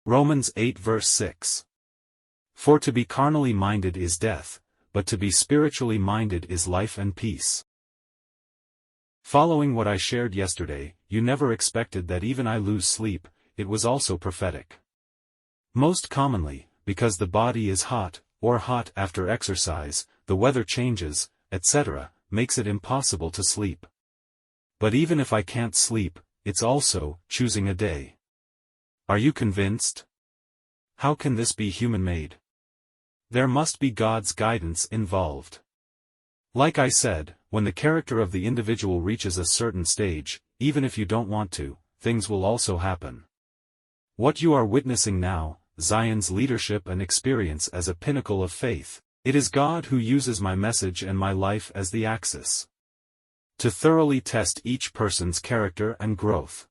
Romans 8 verse 6. For to be carnally minded is death, but to be spiritually minded is life and peace. Following what I shared yesterday, you never expected that even I lose sleep. It was also prophetic. Most commonly, because the body is hot, or hot after exercise, the weather changes, etc., makes it impossible to sleep. But even if I can't sleep, it's also choosing a day. Are you convinced? How can this be human-made? There must be God's guidance involved. Like I said, when the character of the individual reaches a certain stage, even if you don't want to, things will also happen. What you are witnessing now, Zion's leadership and experience as a pinnacle of faith, it is God who uses my message and my life as the axis to thoroughly test each person's character and growth.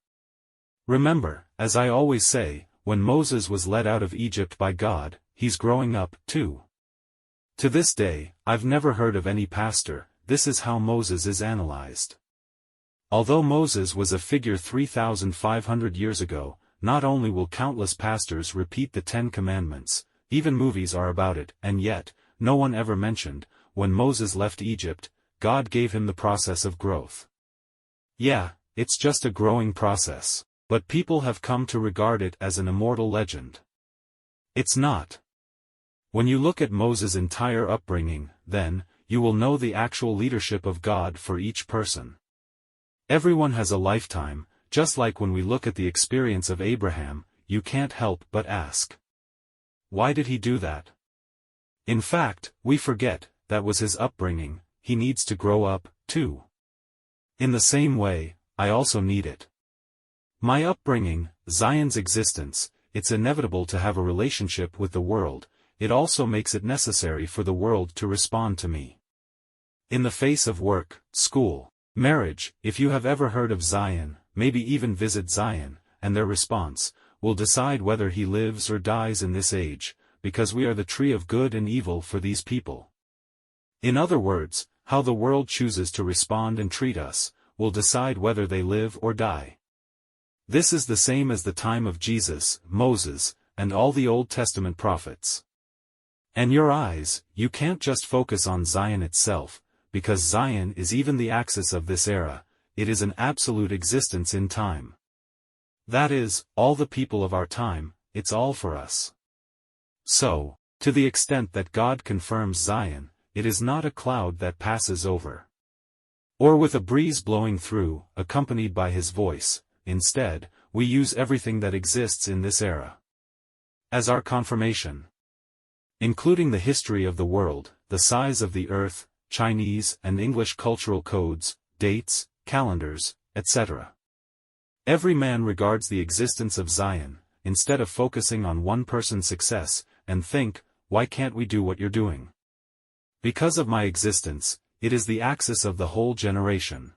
Remember, as I always say, when Moses was led out of Egypt by God, he's growing up, too. To this day, I've never heard of any pastor, this is how Moses is analyzed. Although Moses was a figure 3,500 years ago, not only will countless pastors repeat the 10 Commandments, even movies are about it, and yet, no one ever mentioned, when Moses left Egypt, God gave him the process of growth. Yeah, it's just a growing process, but people have come to regard it as an immortal legend. It's not. When you look at Moses' entire upbringing, then, you will know the actual leadership of God for each person. Everyone has a lifetime, just like when we look at the experience of Abraham, you can't help but ask. Why did he do that? In fact, we forget, that was his upbringing, he needs to grow up, too. In the same way, I also need it. My upbringing, Zion's existence, it's inevitable to have a relationship with the world, it also makes it necessary for the world to respond to me. In the face of work, school, marriage, if you have ever heard of Zion, maybe even visit Zion, and their response, will decide whether he lives or dies in this age, because we are the tree of good and evil for these people. In other words, how the world chooses to respond and treat us, will decide whether they live or die. This is the same as the time of Jesus, Moses, and all the Old Testament prophets. And your eyes, you can't just focus on Zion itself, because Zion is even the axis of this era, it is an absolute existence in time. That is, all the people of our time, it's all for us. So, to the extent that God confirms Zion, it is not a cloud that passes over. Or with a breeze blowing through, accompanied by his voice, instead, we use everything that exists in this era as our confirmation. Including the history of the world, the size of the earth, Chinese and English cultural codes, dates, calendars, etc. Every man regards the existence of Zion, instead of focusing on one person's success, and think, why can't we do what you're doing? Because of my existence, it is the axis of the whole generation.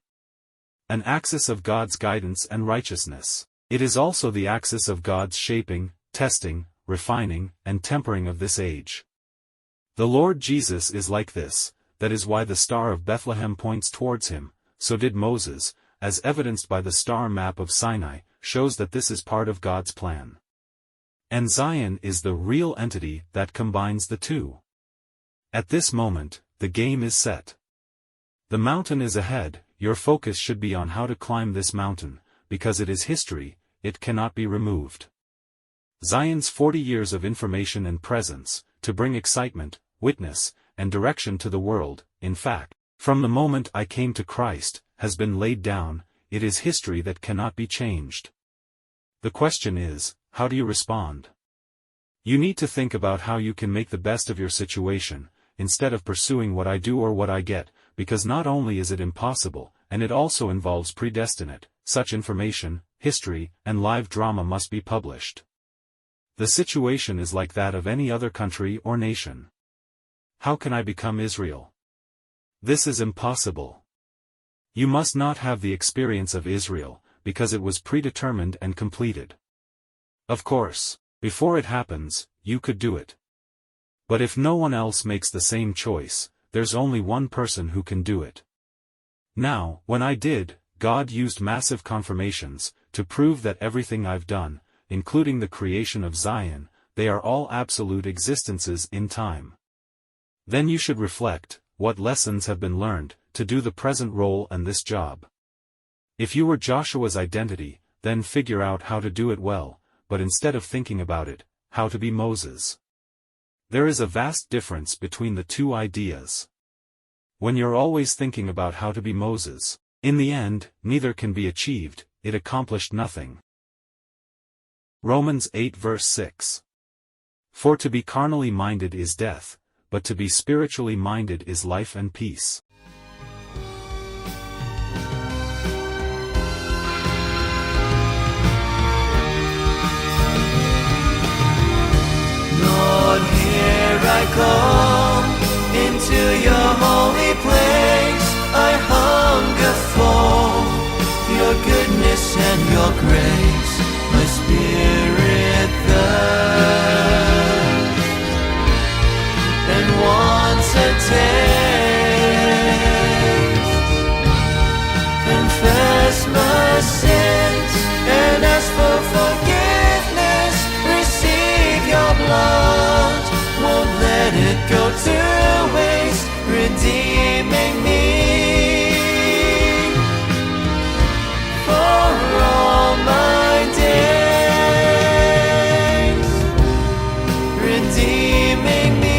An axis of God's guidance and righteousness. It is also the axis of God's shaping, testing, refining, and tempering of this age. The Lord Jesus is like this, that is why the Star of Bethlehem points towards him, so did Moses, as evidenced by the star map of Sinai, shows that this is part of God's plan. And Zion is the real entity that combines the two. At this moment, the game is set. The mountain is ahead, your focus should be on how to climb this mountain, because it is history, it cannot be removed. Zion's 40 years of information and presence, to bring excitement, witness, and direction to the world, in fact, from the moment I came to Christ, has been laid down, it is history that cannot be changed. The question is, how do you respond? You need to think about how you can make the best of your situation, instead of pursuing what I do or what I get, because not only is it impossible, and it also involves predestinate, such information, history, and live drama must be published. The situation is like that of any other country or nation. How can I become Israel? This is impossible. You must not have the experience of Israel, because it was predetermined and completed. Of course, before it happens, you could do it. But if no one else makes the same choice, there's only one person who can do it. Now, when I did, God used massive confirmations, to prove that everything I've done, including the creation of Zion, they are all absolute existences in time. Then you should reflect, what lessons have been learned, to do the present role and this job. If you were Joshua's identity, then figure out how to do it well, but instead of thinking about it, how to be Moses. There is a vast difference between the two ideas. When you're always thinking about how to be Moses, in the end, neither can be achieved, it accomplished nothing. Romans 8 verse 6. For to be carnally minded is death, but to be spiritually minded is life and peace. Lord, here I come into your holy place. I hunger for your goodness and your grace. My spirit thirsts and wants a taste. Confess my sins and ask for forgiveness. Receive your blood, won't let it go to waste, redeeming me for all my days, redeeming me.